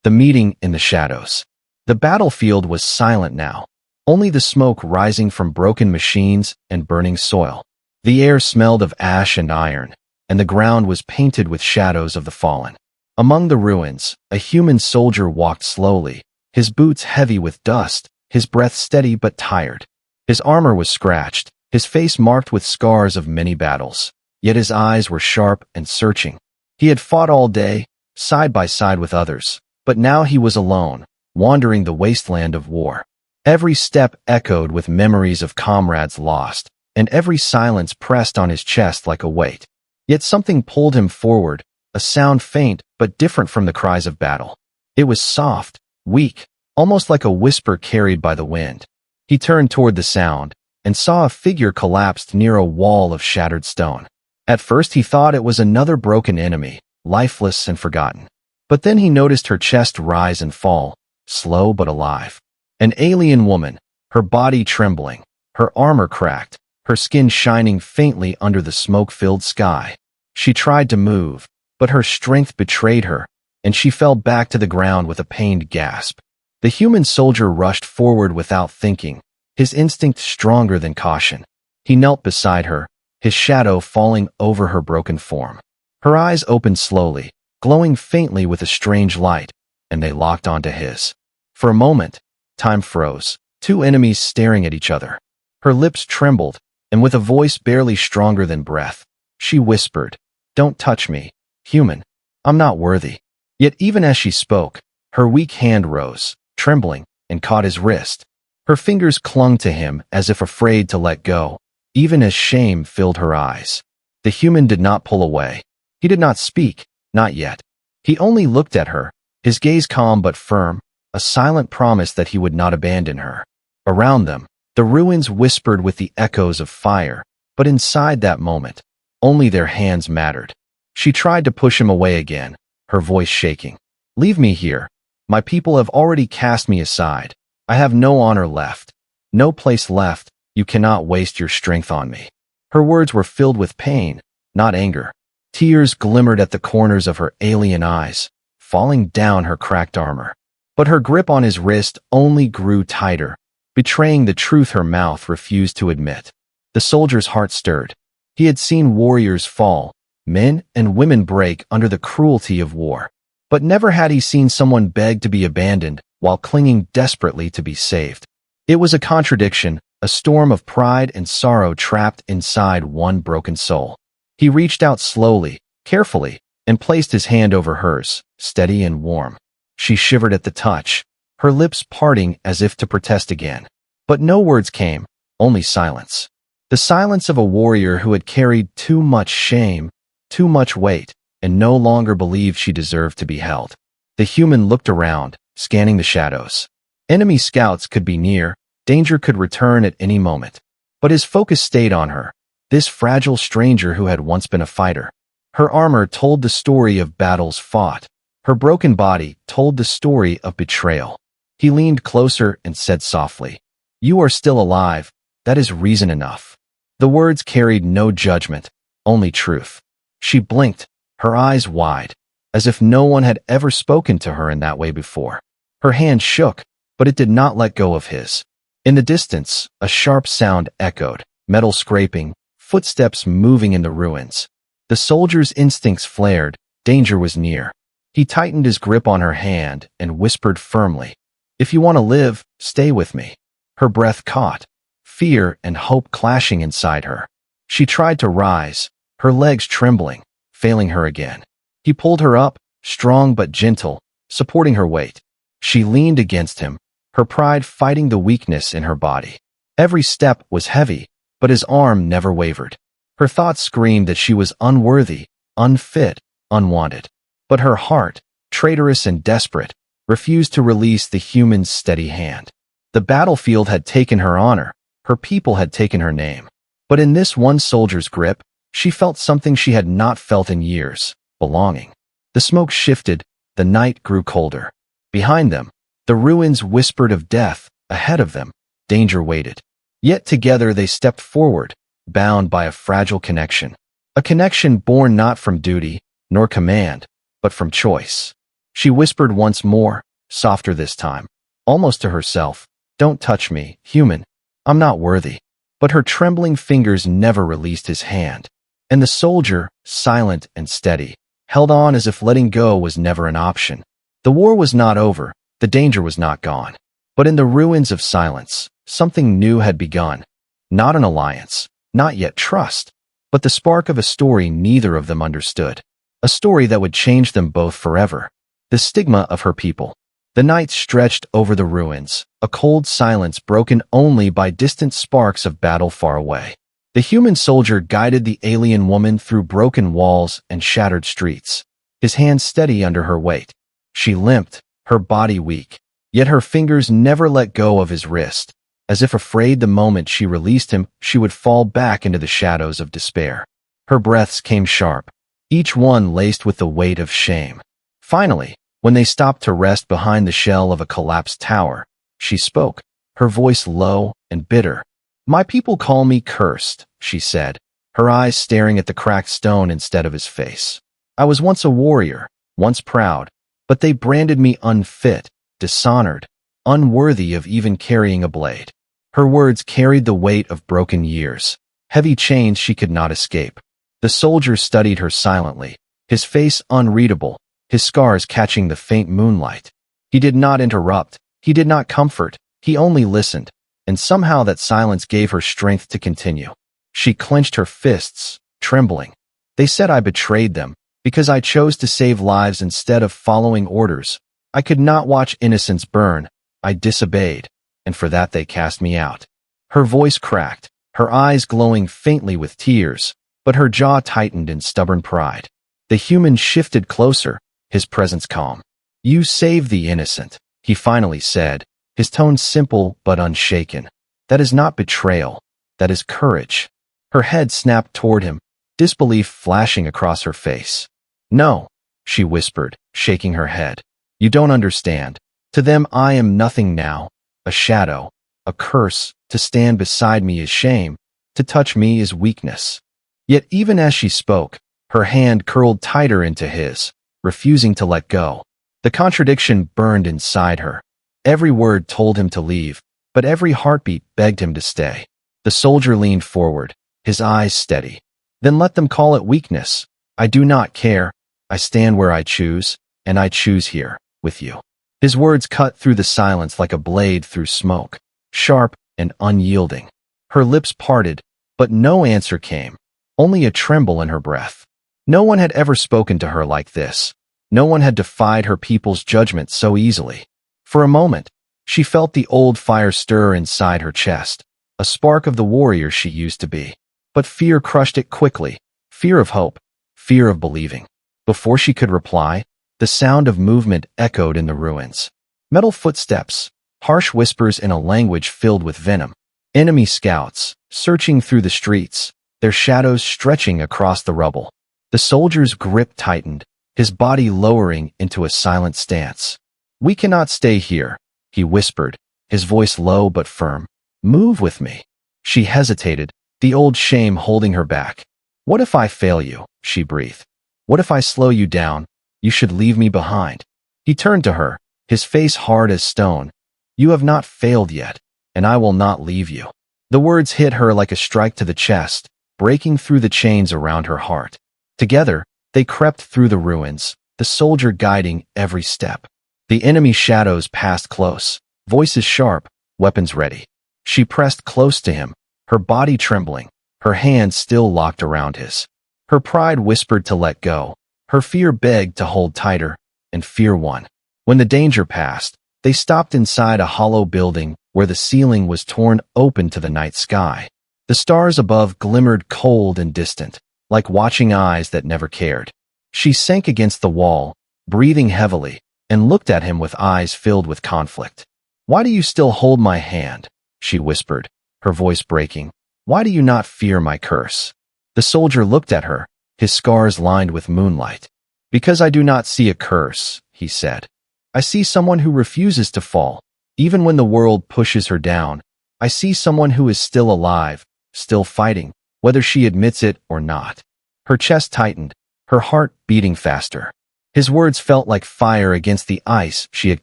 The meeting in the shadows. The battlefield was silent now, only the smoke rising from broken machines and burning soil. The air smelled of ash and iron, and the ground was painted with shadows of the fallen. Among the ruins, a human soldier walked slowly, his boots heavy with dust, his breath steady but tired. His armor was scratched, his face marked with scars of many battles, yet his eyes were sharp and searching. He had fought all day, side by side with others, but now he was alone, wandering the wasteland of war. Every step echoed with memories of comrades lost, and every silence pressed on his chest like a weight. Yet something pulled him forward, a sound faint but different from the cries of battle. It was soft, weak, almost like a whisper carried by the wind. He turned toward the sound, and saw a figure collapsed near a wall of shattered stone. At first he thought it was another broken enemy, lifeless and forgotten. But then he noticed her chest rise and fall, slow but alive. An alien woman, her body trembling, her armor cracked, her skin shining faintly under the smoke-filled sky. She tried to move, but her strength betrayed her, and she fell back to the ground with a pained gasp. The human soldier rushed forward without thinking, his instinct stronger than caution. He knelt beside her, his shadow falling over her broken form. Her eyes opened slowly, glowing faintly with a strange light, and they locked onto his. For a moment, time froze, two enemies staring at each other. Her lips trembled, and with a voice barely stronger than breath, she whispered, "Don't touch me, human. I'm not worthy." Yet even as she spoke, her weak hand rose, trembling, and caught his wrist. Her fingers clung to him as if afraid to let go, even as shame filled her eyes. The human did not pull away. He did not speak, not yet. He only looked at her, his gaze calm but firm, a silent promise that he would not abandon her. Around them, the ruins whispered with the echoes of fire, but inside that moment, only their hands mattered. She tried to push him away again, her voice shaking. "Leave me here. My people have already cast me aside. I have no honor left. No place left. You cannot waste your strength on me." Her words were filled with pain, not anger. Tears glimmered at the corners of her alien eyes, falling down her cracked armor. But her grip on his wrist only grew tighter, betraying the truth her mouth refused to admit. The soldier's heart stirred. He had seen warriors fall, men and women break under the cruelty of war. But never had he seen someone beg to be abandoned while clinging desperately to be saved. It was a contradiction, a storm of pride and sorrow trapped inside one broken soul. He reached out slowly, carefully, and placed his hand over hers, steady and warm. She shivered at the touch, her lips parting as if to protest again. But no words came, only silence. The silence of a warrior who had carried too much shame, too much weight, and no longer believed she deserved to be held. The human looked around, scanning the shadows. Enemy scouts could be near, danger could return at any moment. But his focus stayed on her, this fragile stranger who had once been a fighter. Her armor told the story of battles fought. Her broken body told the story of betrayal. He leaned closer and said softly, "You are still alive. That is reason enough." The words carried no judgment, only truth. She blinked, her eyes wide, as if no one had ever spoken to her in that way before. Her hand shook, but it did not let go of his. In the distance, a sharp sound echoed, metal scraping, footsteps moving in the ruins. The soldier's instincts flared, danger was near. He tightened his grip on her hand and whispered firmly, "If you want to live, stay with me." Her breath caught, fear and hope clashing inside her. She tried to rise, her legs trembling, failing her again. He pulled her up, strong but gentle, supporting her weight. She leaned against him, her pride fighting the weakness in her body. Every step was heavy, but his arm never wavered. Her thoughts screamed that she was unworthy, unfit, unwanted. But her heart, traitorous and desperate, refused to release the human's steady hand. The battlefield had taken her honor, her people had taken her name. But in this one soldier's grip, she felt something she had not felt in years, belonging. The smoke shifted, the night grew colder. Behind them, the ruins whispered of death. Ahead of them, danger waited. Yet together they stepped forward, bound by a fragile connection. A connection born not from duty, nor command, but from choice. She whispered once more, softer this time, almost to herself. Don't touch me, human. I'm not worthy. But her trembling fingers never released his hand. And the soldier, silent and steady, held on as if letting go was never an option. The war was not over, the danger was not gone. But in the ruins of silence, something new had begun. Not an alliance, not yet trust, but the spark of a story neither of them understood. A story that would change them both forever. The stigma of her people. The night stretched over the ruins, a cold silence broken only by distant sparks of battle far away. The human soldier guided the alien woman through broken walls and shattered streets, his hand steady under her weight. She limped, her body weak, yet her fingers never let go of his wrist, as if afraid the moment she released him, she would fall back into the shadows of despair. Her breaths came sharp, each one laced with the weight of shame. Finally, when they stopped to rest behind the shell of a collapsed tower, she spoke, her voice low and bitter. My people call me cursed, she said, her eyes staring at the cracked stone instead of his face. I was once a warrior, once proud, but they branded me unfit, dishonored, unworthy of even carrying a blade. Her words carried the weight of broken years, heavy chains she could not escape. The soldier studied her silently, his face unreadable, his scars catching the faint moonlight. He did not interrupt, he did not comfort, he only listened, and somehow that silence gave her strength to continue. She clenched her fists, trembling. They said I betrayed them, because I chose to save lives instead of following orders. I could not watch innocents burn. I disobeyed, and for that they cast me out. Her voice cracked, her eyes glowing faintly with tears, but her jaw tightened in stubborn pride. The human shifted closer, his presence calm. You saved the innocent, he finally said, his tone simple but unshaken. That is not betrayal, that is courage. Her head snapped toward him, disbelief flashing across her face. No, she whispered, shaking her head. You don't understand. To them I am nothing now, a shadow, a curse. To stand beside me is shame, to touch me is weakness. Yet even as she spoke, her hand curled tighter into his, refusing to let go. The contradiction burned inside her. Every word told him to leave, but every heartbeat begged him to stay. The soldier leaned forward, his eyes steady. Then let them call it weakness. I do not care. I stand where I choose, and I choose here, with you. His words cut through the silence like a blade through smoke, sharp and unyielding. Her lips parted, but no answer came, only a tremble in her breath. No one had ever spoken to her like this. No one had defied her people's judgment so easily. For a moment, she felt the old fire stir inside her chest, a spark of the warrior she used to be. But fear crushed it quickly, fear of hope, fear of believing. Before she could reply, the sound of movement echoed in the ruins. Metal footsteps, harsh whispers in a language filled with venom. Enemy scouts, searching through the streets, their shadows stretching across the rubble. The soldier's grip tightened, his body lowering into a silent stance. We cannot stay here, he whispered, his voice low but firm. Move with me. She hesitated, the old shame holding her back. What if I fail you? She breathed. What if I slow you down? You should leave me behind. He turned to her, his face hard as stone. You have not failed yet, and I will not leave you. The words hit her like a strike to the chest, breaking through the chains around her heart. Together, they crept through the ruins, the soldier guiding every step. The enemy shadows passed close, voices sharp, weapons ready. She pressed close to him, her body trembling, her hands still locked around his. Her pride whispered to let go, her fear begged to hold tighter, and fear won. When the danger passed, they stopped inside a hollow building where the ceiling was torn open to the night sky. The stars above glimmered cold and distant, like watching eyes that never cared. She sank against the wall, breathing heavily, and looked at him with eyes filled with conflict. Why do you still hold my hand? She whispered, her voice breaking. Why do you not fear my curse? The soldier looked at her, his scars lined with moonlight. Because I do not see a curse, he said. I see someone who refuses to fall, even when the world pushes her down. I see someone who is still alive, still fighting, whether she admits it or not. Her chest tightened, her heart beating faster. His words felt like fire against the ice she had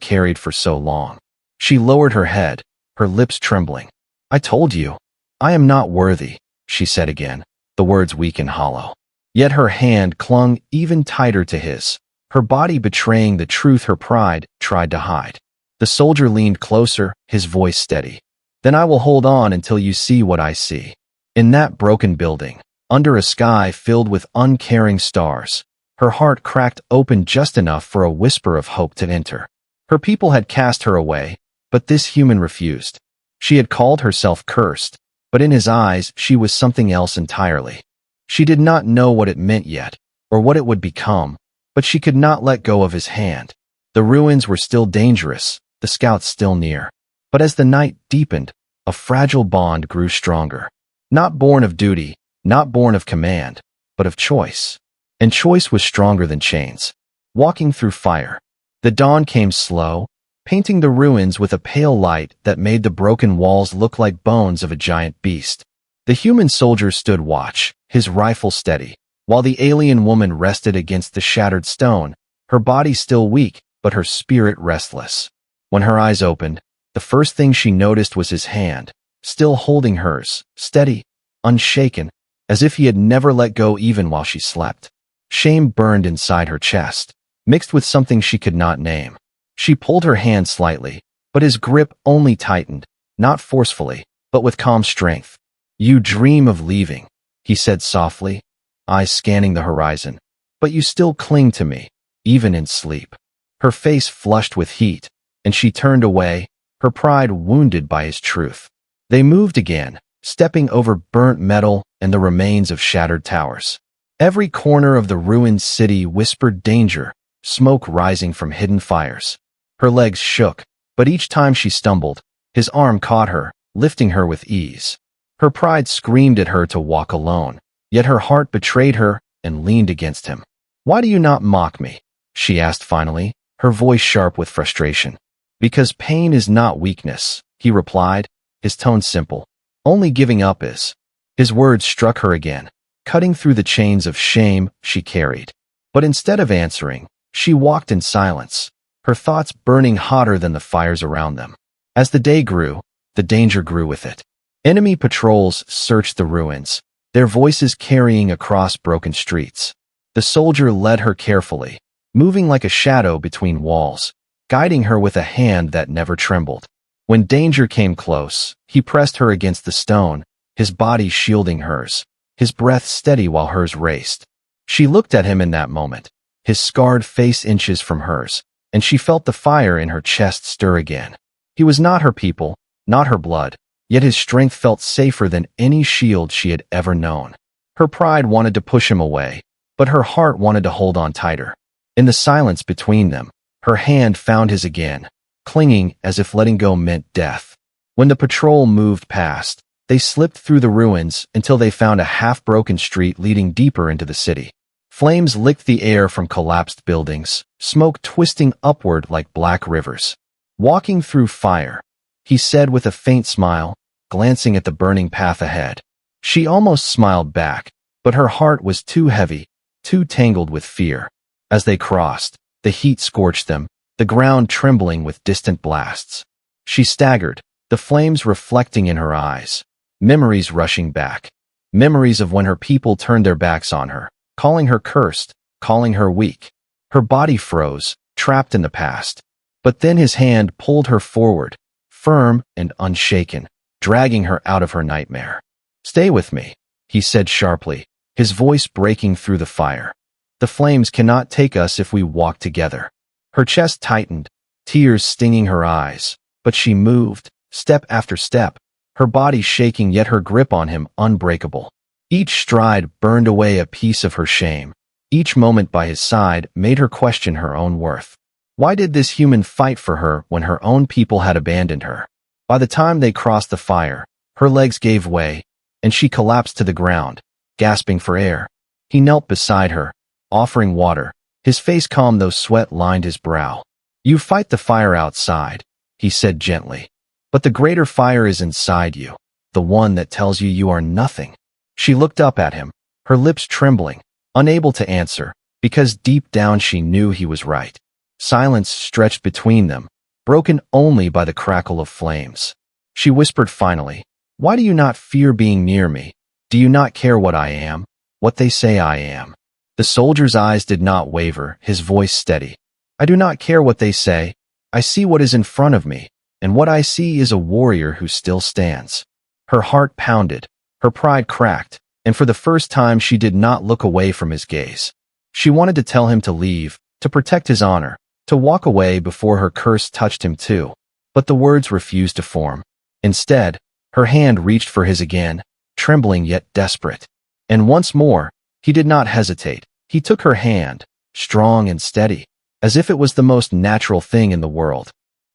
carried for so long. She lowered her head, her lips trembling. "I told you, I am not worthy," she said again, the words weak and hollow. Yet her hand clung even tighter to his, her body betraying the truth her pride tried to hide. The soldier leaned closer, his voice steady. "Then I will hold on until you see what I see." In that broken building, under a sky filled with uncaring stars, her heart cracked open just enough for a whisper of hope to enter. Her people had cast her away, but this human refused. She had called herself cursed, but in his eyes she was something else entirely. She did not know what it meant yet, or what it would become, but she could not let go of his hand. The ruins were still dangerous, the scouts still near. But as the night deepened, a fragile bond grew stronger. Not born of duty, not born of command, but of choice. And choice was stronger than chains. Walking through fire. The dawn came slow, painting the ruins with a pale light that made the broken walls look like bones of a giant beast. The human soldier stood watch, his rifle steady, while the alien woman rested against the shattered stone, her body still weak, but her spirit restless. When her eyes opened, the first thing she noticed was his hand, still holding hers, steady, unshaken, as if he had never let go even while she slept. Shame burned inside her chest, mixed with something she could not name. She pulled her hand slightly, but his grip only tightened, not forcefully, but with calm strength. "You dream of leaving," he said softly, eyes scanning the horizon, "but you still cling to me, even in sleep." Her face flushed with heat, and she turned away, her pride wounded by his truth. They moved again, stepping over burnt metal and the remains of shattered towers. Every corner of the ruined city whispered danger, smoke rising from hidden fires. Her legs shook, but each time she stumbled, his arm caught her, lifting her with ease. Her pride screamed at her to walk alone, yet her heart betrayed her and leaned against him. "Why do you not mock me?" she asked finally, her voice sharp with frustration. "Because pain is not weakness," he replied, his tone simple. "Only giving up is." His words struck her again, cutting through the chains of shame she carried. But instead of answering, she walked in silence, her thoughts burning hotter than the fires around them. As the day grew, the danger grew with it. Enemy patrols searched the ruins, their voices carrying across broken streets. The soldier led her carefully, moving like a shadow between walls, guiding her with a hand that never trembled. When danger came close, he pressed her against the stone, his body shielding hers, his breath steady while hers raced. She looked at him in that moment, his scarred face inches from hers, and she felt the fire in her chest stir again. He was not her people, not her blood, yet his strength felt safer than any shield she had ever known. Her pride wanted to push him away, but her heart wanted to hold on tighter. In the silence between them, her hand found his again, clinging as if letting go meant death. When the patrol moved past, they slipped through the ruins until they found a half-broken street leading deeper into the city. Flames licked the air from collapsed buildings, smoke twisting upward like black rivers. "Walking through fire," he said with a faint smile, glancing at the burning path ahead. She almost smiled back, but her heart was too heavy, too tangled with fear. As they crossed, the heat scorched them, the ground trembling with distant blasts. She staggered, the flames reflecting in her eyes, memories rushing back, memories of when her people turned their backs on her, calling her cursed, calling her weak. Her body froze, trapped in the past. But then his hand pulled her forward, firm and unshaken, dragging her out of her nightmare. "Stay with me," he said sharply, his voice breaking through the fire. "The flames cannot take us if we walk together." Her chest tightened, tears stinging her eyes, but she moved, step after step, her body shaking yet her grip on him unbreakable. Each stride burned away a piece of her shame. Each moment by his side made her question her own worth. Why did this human fight for her when her own people had abandoned her? By the time they crossed the fire, her legs gave way, and she collapsed to the ground, gasping for air. He knelt beside her, offering water, his face calm though sweat lined his brow. "You fight the fire outside," he said gently, "but the greater fire is inside you, the one that tells you you are nothing." She looked up at him, her lips trembling, unable to answer, because deep down she knew he was right. Silence stretched between them, broken only by the crackle of flames. She whispered finally, "Why do you not fear being near me? Do you not care what I am, what they say I am?" The soldier's eyes did not waver, his voice steady. "I do not care what they say. I see what is in front of me, and what I see is a warrior who still stands." Her heart pounded, her pride cracked, and for the first time she did not look away from his gaze. She wanted to tell him to leave, to protect his honor, to walk away before her curse touched him too. But the words refused to form. Instead, her hand reached for his again, trembling yet desperate. And once more, he did not hesitate. He took her hand, strong and steady, as if it was the most natural thing in the world.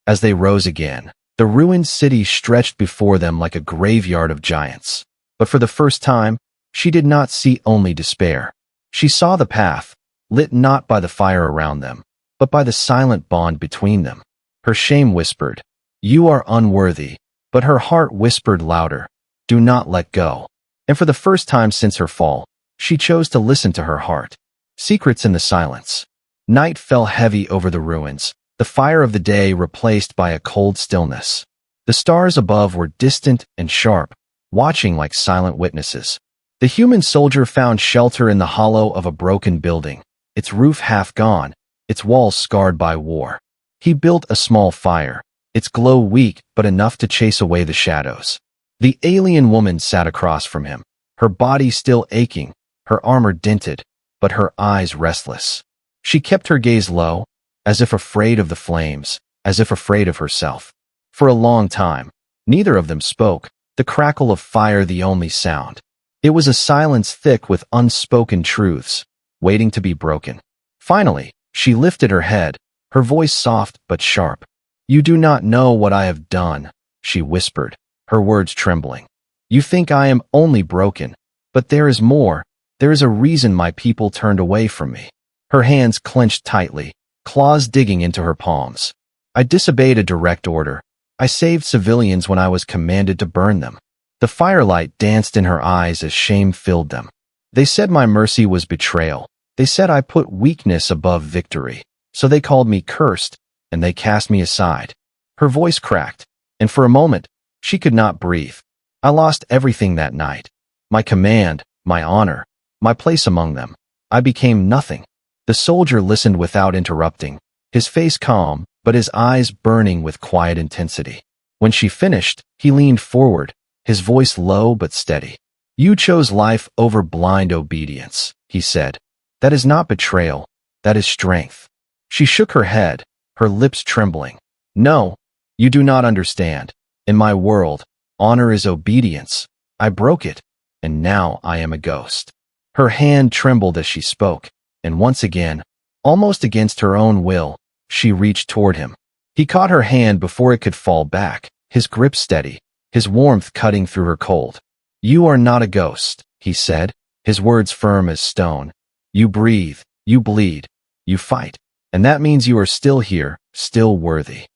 As they rose again, the ruined city stretched before them like a graveyard of giants. But for the first time, she did not see only despair. She saw the path, lit not by the fire around them, but by the silent bond between them. Her shame whispered, "You are unworthy," but her heart whispered louder, "Do not let go." And for the first time since her fall, she chose to listen to her heart. Secrets in the silence. Night fell heavy over the ruins, the fire of the day replaced by a cold stillness. The stars above were distant and sharp, watching like silent witnesses. The human soldier found shelter in the hollow of a broken building, its roof half gone, its walls scarred by war. He built a small fire, its glow weak but enough to chase away the shadows. The alien woman sat across from him, her body still aching, her armor dinted, but her eyes restless. She kept her gaze low, as if afraid of the flames, as if afraid of herself. For a long time, neither of them spoke, the crackle of fire the only sound. It was a silence thick with unspoken truths, waiting to be broken. Finally, she lifted her head, her voice soft but sharp. "You do not know what I have done," she whispered, her words trembling. "You think I am only broken, but there is more. There is a reason my people turned away from me." Her hands clenched tightly, claws digging into her palms. "I disobeyed a direct order. I saved civilians when I was commanded to burn them." The firelight danced in her eyes as shame filled them. "They said my mercy was betrayal. They said I put weakness above victory. So they called me cursed, and they cast me aside." Her voice cracked, and for a moment, she could not breathe. "I lost everything that night. My command, my honor, my place among them. I became nothing." The soldier listened without interrupting, his face calm, but his eyes burning with quiet intensity. When she finished, he leaned forward, his voice low but steady. "You chose life over blind obedience," he said. "That is not betrayal, that is strength." She shook her head, her lips trembling. "No, you do not understand. In my world, honor is obedience. I broke it, and now I am a ghost." Her hand trembled as she spoke, and once again, almost against her own will, she reached toward him. He caught her hand before it could fall back, his grip steady, his warmth cutting through her cold. "You are not a ghost," he said, his words firm as stone. "You breathe, you bleed, you fight, and that means you are still here, still worthy."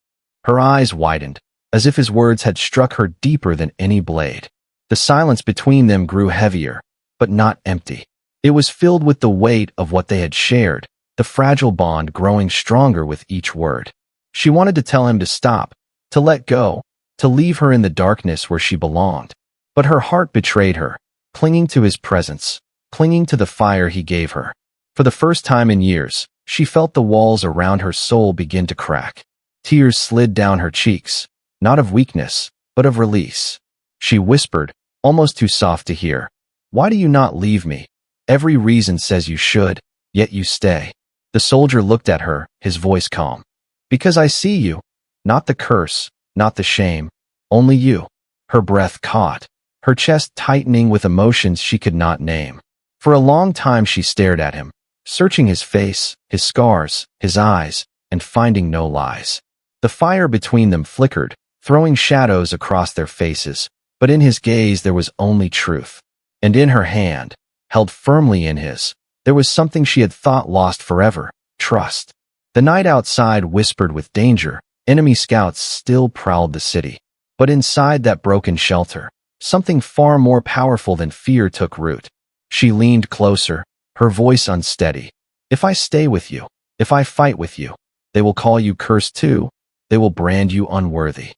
Her eyes widened, as if his words had struck her deeper than any blade. The silence between them grew heavier, but not empty. It was filled with the weight of what they had shared, the fragile bond growing stronger with each word. She wanted to tell him to stop, to let go, to leave her in the darkness where she belonged. But her heart betrayed her, clinging to his presence, clinging to the fire he gave her. For the first time in years, she felt the walls around her soul begin to crack. Tears slid down her cheeks, not of weakness, but of release. She whispered, almost too soft to hear, "Why do you not leave me? Every reason says you should, yet you stay." The soldier looked at her, his voice calm. "Because I see you, not the curse, not the shame, only you." Her breath caught, her chest tightening with emotions she could not name. For a long time she stared at him, searching his face, his scars, his eyes, and finding no lies. The fire between them flickered, throwing shadows across their faces, but in his gaze there was only truth. And in her hand, held firmly in his, there was something she had thought lost forever, trust. The night outside whispered with danger, enemy scouts still prowled the city. But inside that broken shelter, something far more powerful than fear took root. She leaned closer, her voice unsteady. If I stay with you, if I fight with you, they will call you cursed too. They will brand you unworthy.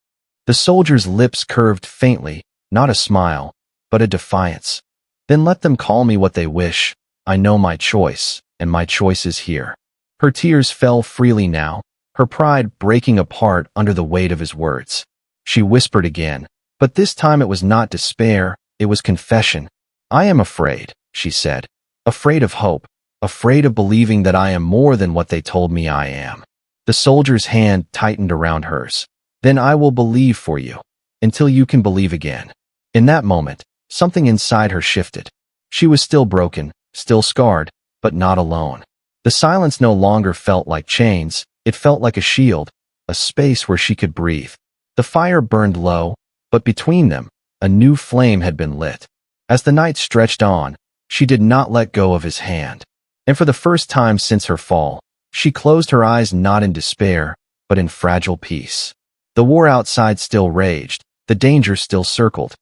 The soldier's lips curved faintly, not a smile, but a defiance. Then let them call me what they wish. I know my choice, and my choice is here. Her tears fell freely now, her pride breaking apart under the weight of his words. She whispered again, but this time it was not despair, it was confession. I am afraid, she said, afraid of hope, afraid of believing that I am more than what they told me I am. The soldier's hand tightened around hers. Then I will believe for you, until you can believe again. In that moment, something inside her shifted. She was still broken, still scarred, but not alone. The silence no longer felt like chains, it felt like a shield, a space where she could breathe. The fire burned low, but between them, a new flame had been lit. As the night stretched on, she did not let go of his hand. And for the first time since her fall, she closed her eyes not in despair, but in fragile peace. The war outside still raged, the danger still circled.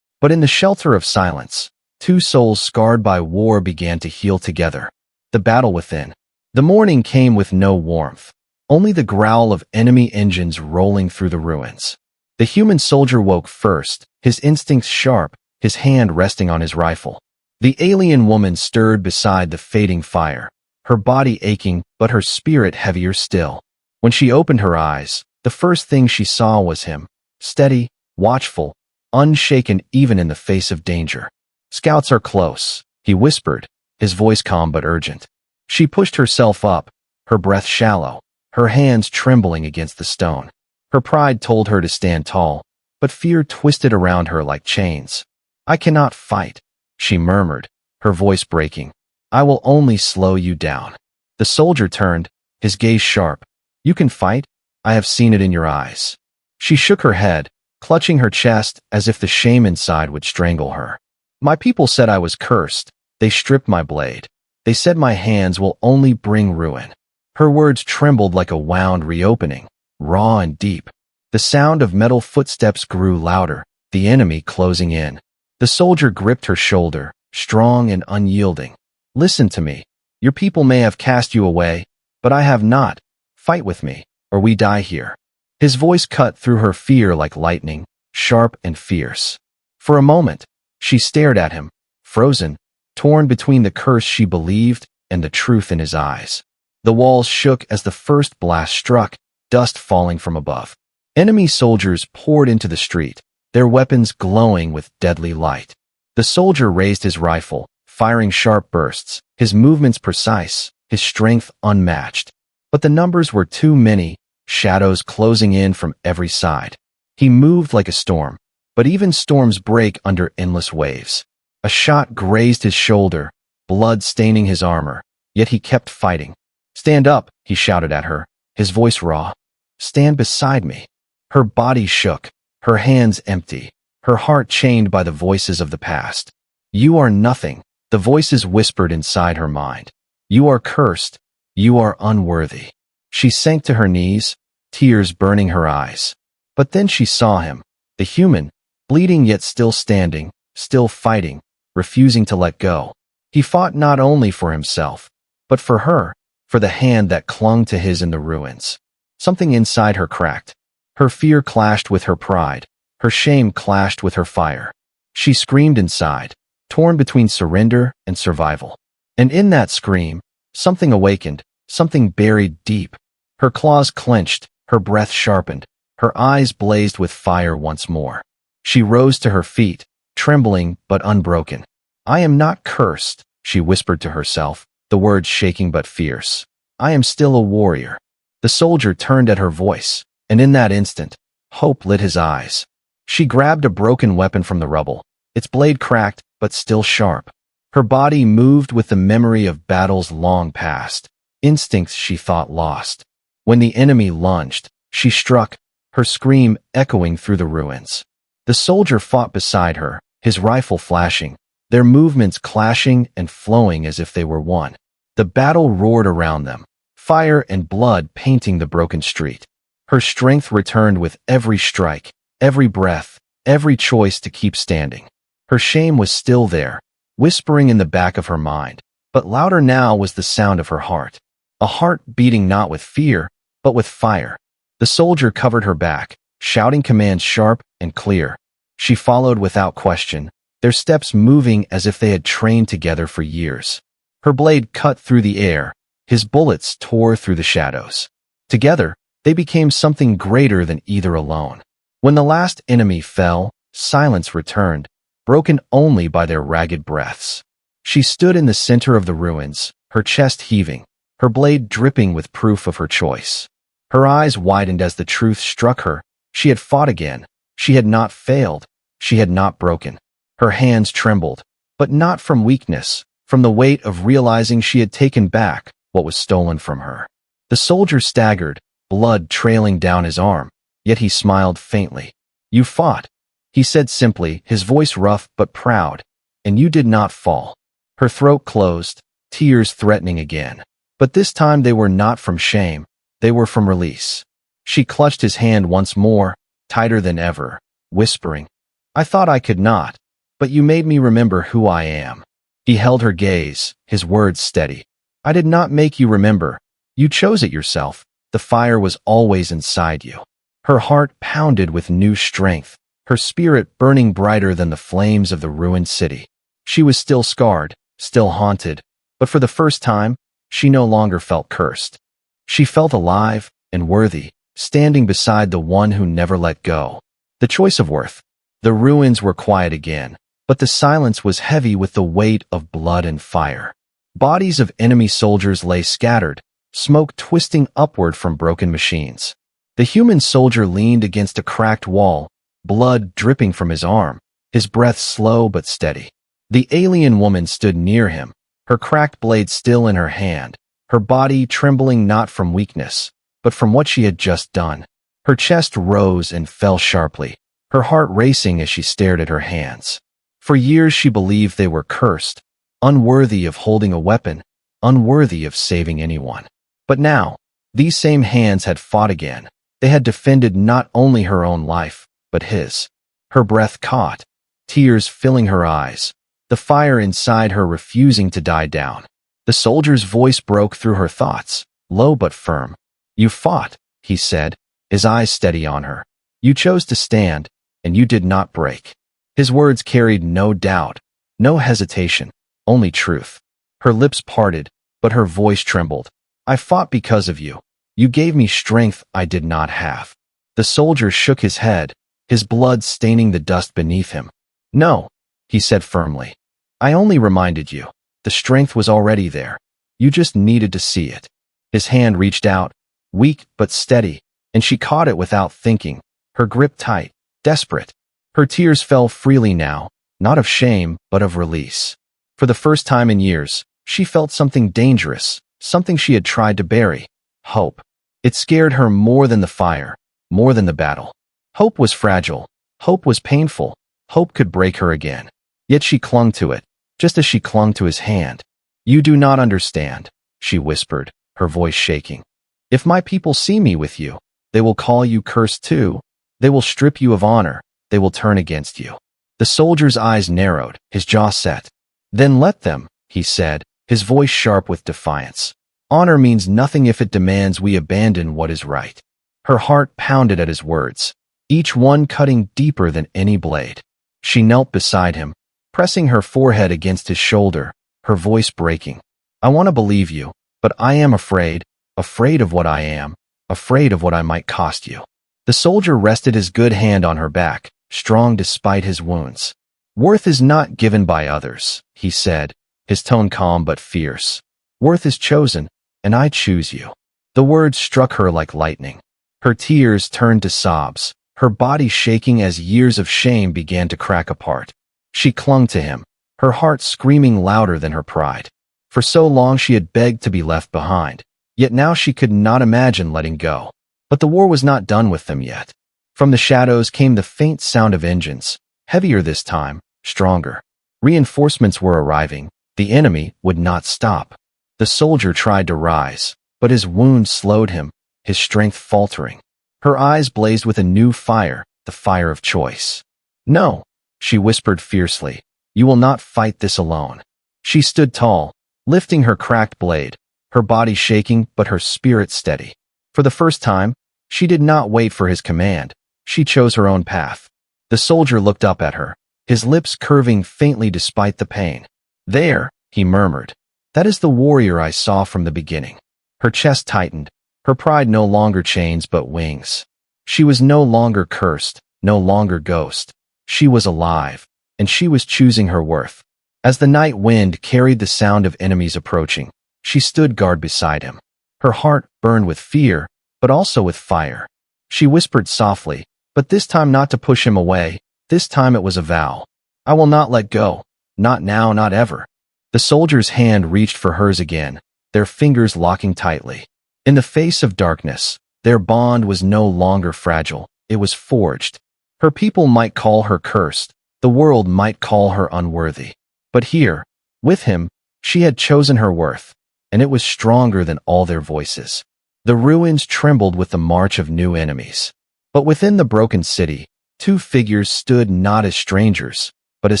But in the shelter of silence, two souls scarred by war began to heal together. The battle within. The morning came with no warmth, only the growl of enemy engines rolling through the ruins. The human soldier woke first, his instincts sharp, his hand resting on his rifle. The alien woman stirred beside the fading fire, her body aching but her spirit heavier still. When she opened her eyes, the first thing she saw was him, steady, watchful, unshaken even in the face of danger. Scouts are close, he whispered, his voice calm but urgent. She pushed herself up, her breath shallow, her hands trembling against the stone. Her pride told her to stand tall, but fear twisted around her like chains. I cannot fight, she murmured, her voice breaking. I will only slow you down. The soldier turned, his gaze sharp. You can fight? I have seen it in your eyes. She shook her head, clutching her chest as if the shame inside would strangle her. My people said I was cursed. They stripped my blade. They said my hands will only bring ruin. Her words trembled like a wound reopening, raw and deep. The sound of metal footsteps grew louder, the enemy closing in. The soldier gripped her shoulder, strong and unyielding. Listen to me. Your people may have cast you away, but I have not. Fight with me, or we die here. His voice cut through her fear like lightning, sharp and fierce. For a moment, she stared at him, frozen, torn between the curse she believed and the truth in his eyes. The walls shook as the first blast struck, dust falling from above. Enemy soldiers poured into the street, their weapons glowing with deadly light. The soldier raised his rifle, firing sharp bursts, his movements precise, his strength unmatched. But the numbers were too many, shadows closing in from every side. He moved like a storm, but even storms break under endless waves. A shot grazed his shoulder, blood staining his armor, yet he kept fighting. Stand up, he shouted at her, his voice raw. Stand beside me. Her body shook, her hands empty, her heart chained by the voices of the past. You are nothing, the voices whispered inside her mind. You are cursed. You are unworthy. She sank to her knees, tears burning her eyes. But then she saw him, the human, bleeding yet still standing, still fighting, refusing to let go. He fought not only for himself, but for her, for the hand that clung to his in the ruins. Something inside her cracked. Her fear clashed with her pride. Her shame clashed with her fire. She screamed inside, torn between surrender and survival. And in that scream, something awakened, something buried deep. Her claws clenched, her breath sharpened, her eyes blazed with fire once more. She rose to her feet, trembling but unbroken. I am not cursed, she whispered to herself, the words shaking but fierce. I am still a warrior. The soldier turned at her voice, and in that instant, hope lit his eyes. She grabbed a broken weapon from the rubble, its blade cracked but still sharp. Her body moved with the memory of battles long past, instincts she thought lost. When the enemy lunged, she struck, her scream echoing through the ruins. The soldier fought beside her, his rifle flashing, their movements clashing and flowing as if they were one. The battle roared around them, fire and blood painting the broken street. Her strength returned with every strike, every breath, every choice to keep standing. Her shame was still there, whispering in the back of her mind. But louder now was the sound of her heart. A heart beating not with fear, but with fire. The soldier covered her back, shouting commands sharp and clear. She followed without question, their steps moving as if they had trained together for years. Her blade cut through the air, his bullets tore through the shadows. Together, they became something greater than either alone. When the last enemy fell, silence returned, broken only by their ragged breaths. She stood in the center of the ruins, her chest heaving, her blade dripping with proof of her choice. Her eyes widened as the truth struck her. She had fought again. She had not failed. She had not broken. Her hands trembled, but not from weakness, from the weight of realizing she had taken back what was stolen from her. The soldier staggered, blood trailing down his arm, yet he smiled faintly. "You fought," he said simply, his voice rough but proud, "and you did not fall." Her throat closed, tears threatening again. But this time they were not from shame, they were from release. She clutched his hand once more, tighter than ever, whispering, "I thought I could not, but you made me remember who I am." He held her gaze, his words steady. "I did not make you remember. You chose it yourself. The fire was always inside you." Her heart pounded with new strength, her spirit burning brighter than the flames of the ruined city. She was still scarred, still haunted, but for the first time, she no longer felt cursed. She felt alive and worthy, standing beside the one who never let go. The choice of worth. The ruins were quiet again, but the silence was heavy with the weight of blood and fire. Bodies of enemy soldiers lay scattered, smoke twisting upward from broken machines. The human soldier leaned against a cracked wall, blood dripping from his arm, his breath slow but steady. The alien woman stood near him, her cracked blade still in her hand, her body trembling not from weakness, but from what she had just done. Her chest rose and fell sharply, her heart racing as she stared at her hands. For years she believed they were cursed, unworthy of holding a weapon, unworthy of saving anyone. But now, these same hands had fought again. They had defended not only her own life, but his. Her breath caught, tears filling her eyes, the fire inside her refusing to die down. The soldier's voice broke through her thoughts, low but firm. "You fought," he said, his eyes steady on her. "You chose to stand, and you did not break." His words carried no doubt, no hesitation, only truth. Her lips parted, but her voice trembled. "I fought because of you. You gave me strength I did not have." The soldier shook his head, his blood staining the dust beneath him. "No," he said firmly. "I only reminded you. The strength was already there. You just needed to see it." His hand reached out, weak but steady, and she caught it without thinking, her grip tight, desperate. Her tears fell freely now, not of shame, but of release. For the first time in years, she felt something dangerous, something she had tried to bury. Hope. It scared her more than the fire, more than the battle. Hope was fragile. Hope was painful. Hope could break her again. Yet she clung to it, just as she clung to his hand. "You do not understand," she whispered, her voice shaking. "If my people see me with you, they will call you cursed too. They will strip you of honor. They will turn against you." The soldier's eyes narrowed, his jaw set. "Then let them," he said, his voice sharp with defiance. "Honor means nothing if it demands we abandon what is right." Her heart pounded at his words, each one cutting deeper than any blade. She knelt beside him, pressing her forehead against his shoulder, her voice breaking. "I want to believe you, but I am afraid, afraid of what I am, afraid of what I might cost you." The soldier rested his good hand on her back, strong despite his wounds. "Worth is not given by others," he said, his tone calm but fierce. "Worth is chosen, and I choose you." The words struck her like lightning. Her tears turned to sobs, her body shaking as years of shame began to crack apart. She clung to him, her heart screaming louder than her pride. For so long she had begged to be left behind, yet now she could not imagine letting go. But the war was not done with them yet. From the shadows came the faint sound of engines, heavier this time, stronger. Reinforcements were arriving. The enemy would not stop. The soldier tried to rise, but his wound slowed him, his strength faltering. Her eyes blazed with a new fire, the fire of choice. "No," she whispered fiercely, "you will not fight this alone." She stood tall, lifting her cracked blade, her body shaking but her spirit steady. For the first time, she did not wait for his command. She chose her own path. The soldier looked up at her, his lips curving faintly despite the pain. "There," he murmured. "That is the warrior I saw from the beginning." Her chest tightened, her pride no longer chains but wings. She was no longer cursed, no longer ghost. She was alive, and she was choosing her worth. As the night wind carried the sound of enemies approaching, she stood guard beside him. Her heart burned with fear, but also with fire. She whispered softly, but this time not to push him away. This time it was a vow. "I will not let go. Not now, not ever." The soldier's hand reached for hers again, their fingers locking tightly. In the face of darkness, their bond was no longer fragile, it was forged. Her people might call her cursed, the world might call her unworthy. But here, with him, she had chosen her worth, and it was stronger than all their voices. The ruins trembled with the march of new enemies. But within the broken city, two figures stood not as strangers, but as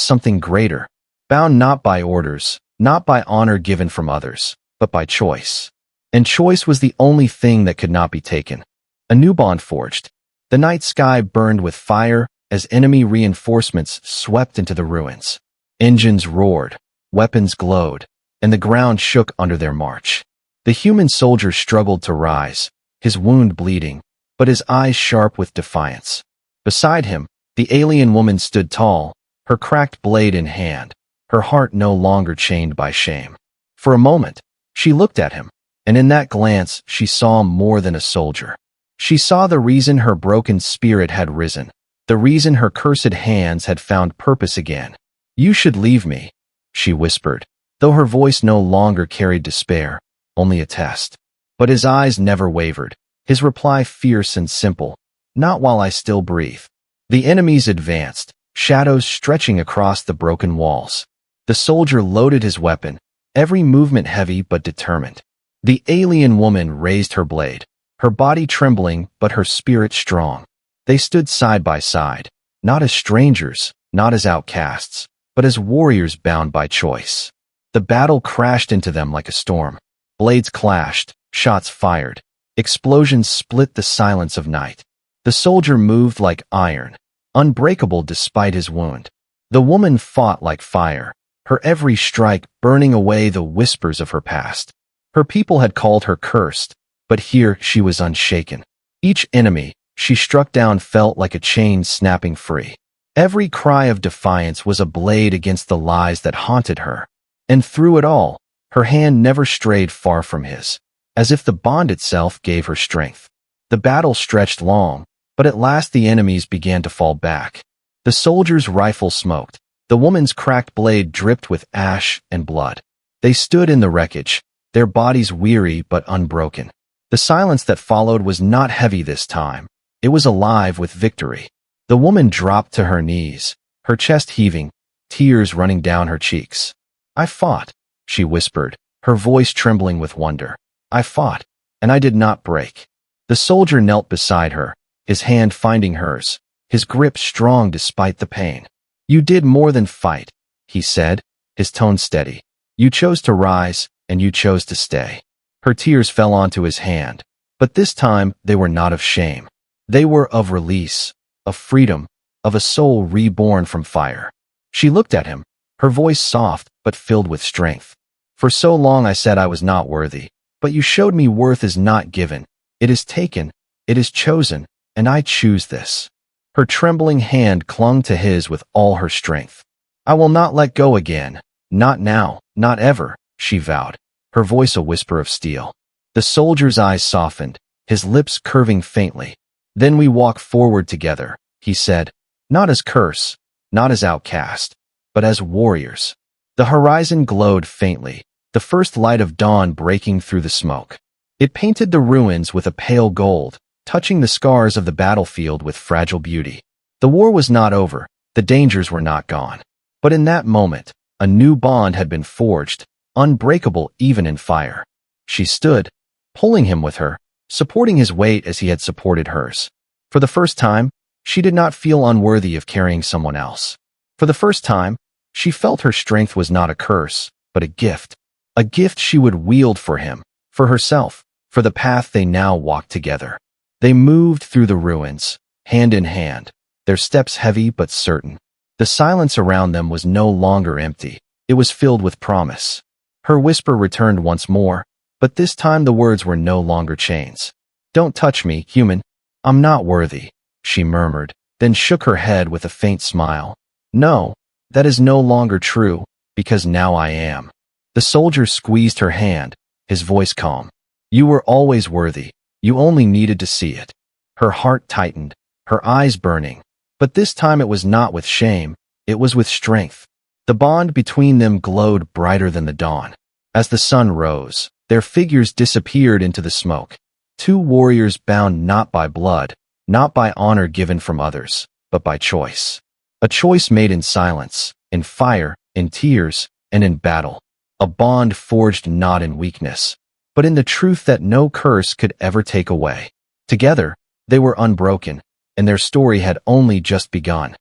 something greater, bound not by orders, not by honor given from others, but by choice. And choice was the only thing that could not be taken. A new bond forged. The night sky burned with fire as enemy reinforcements swept into the ruins. Engines roared, weapons glowed, and the ground shook under their march. The human soldier struggled to rise, his wound bleeding, but his eyes sharp with defiance. Beside him, the alien woman stood tall, her cracked blade in hand, her heart no longer chained by shame. For a moment, she looked at him, and in that glance she saw more than a soldier. She saw the reason her broken spirit had risen, the reason her cursed hands had found purpose again. "You should leave me," she whispered, though her voice no longer carried despair, only a test. But his eyes never wavered, his reply fierce and simple, "Not while I still breathe." The enemies advanced, shadows stretching across the broken walls. The soldier loaded his weapon, every movement heavy but determined. The alien woman raised her blade, her body trembling but her spirit strong. They stood side by side, not as strangers, not as outcasts, but as warriors bound by choice. The battle crashed into them like a storm. Blades clashed, shots fired, explosions split the silence of night. The soldier moved like iron, unbreakable despite his wound. The woman fought like fire, her every strike burning away the whispers of her past. Her people had called her cursed, but here she was unshaken. Each enemy she struck down felt like a chain snapping free. Every cry of defiance was a blade against the lies that haunted her. And through it all, her hand never strayed far from his, as if the bond itself gave her strength. The battle stretched long, but at last the enemies began to fall back. The soldier's rifle smoked, the woman's cracked blade dripped with ash and blood. They stood in the wreckage, their bodies weary but unbroken. The silence that followed was not heavy this time. It was alive with victory. The woman dropped to her knees, her chest heaving, tears running down her cheeks. "I fought," she whispered, her voice trembling with wonder. "I fought, and I did not break." The soldier knelt beside her, his hand finding hers, his grip strong despite the pain. "You did more than fight," he said, his tone steady. "You chose to rise, and you chose to stay." Her tears fell onto his hand, but this time they were not of shame. They were of release, of freedom, of a soul reborn from fire. She looked at him, her voice soft but filled with strength. "For so long I said I was not worthy, but you showed me worth is not given. It is taken, it is chosen, and I choose this." Her trembling hand clung to his with all her strength. "I will not let go again, not now, not ever," she vowed, her voice a whisper of steel. The soldier's eyes softened, his lips curving faintly. "Then we walk forward together," he said, "not as curse, not as outcast, but as warriors." The horizon glowed faintly, the first light of dawn breaking through the smoke. It painted the ruins with a pale gold, touching the scars of the battlefield with fragile beauty. The war was not over, the dangers were not gone. But in that moment, a new bond had been forged, unbreakable even in fire. She stood, pulling him with her, supporting his weight as he had supported hers. For the first time, she did not feel unworthy of carrying someone else. For the first time, she felt her strength was not a curse, but a gift. A gift she would wield for him, for herself, for the path they now walked together. They moved through the ruins, hand in hand, their steps heavy but certain. The silence around them was no longer empty. It was filled with promise. Her whisper returned once more, but this time the words were no longer chains. "Don't touch me, human. I'm not worthy," she murmured, then shook her head with a faint smile. "No, that is no longer true, because now I am." The soldier squeezed her hand, his voice calm. "You were always worthy. You only needed to see it." Her heart tightened, her eyes burning. But this time it was not with shame, it was with strength. The bond between them glowed brighter than the dawn. As the sun rose, their figures disappeared into the smoke. Two warriors bound not by blood, not by honor given from others, but by choice. A choice made in silence, in fire, in tears, and in battle. A bond forged not in weakness, but in the truth that no curse could ever take away. Together, they were unbroken, and their story had only just begun.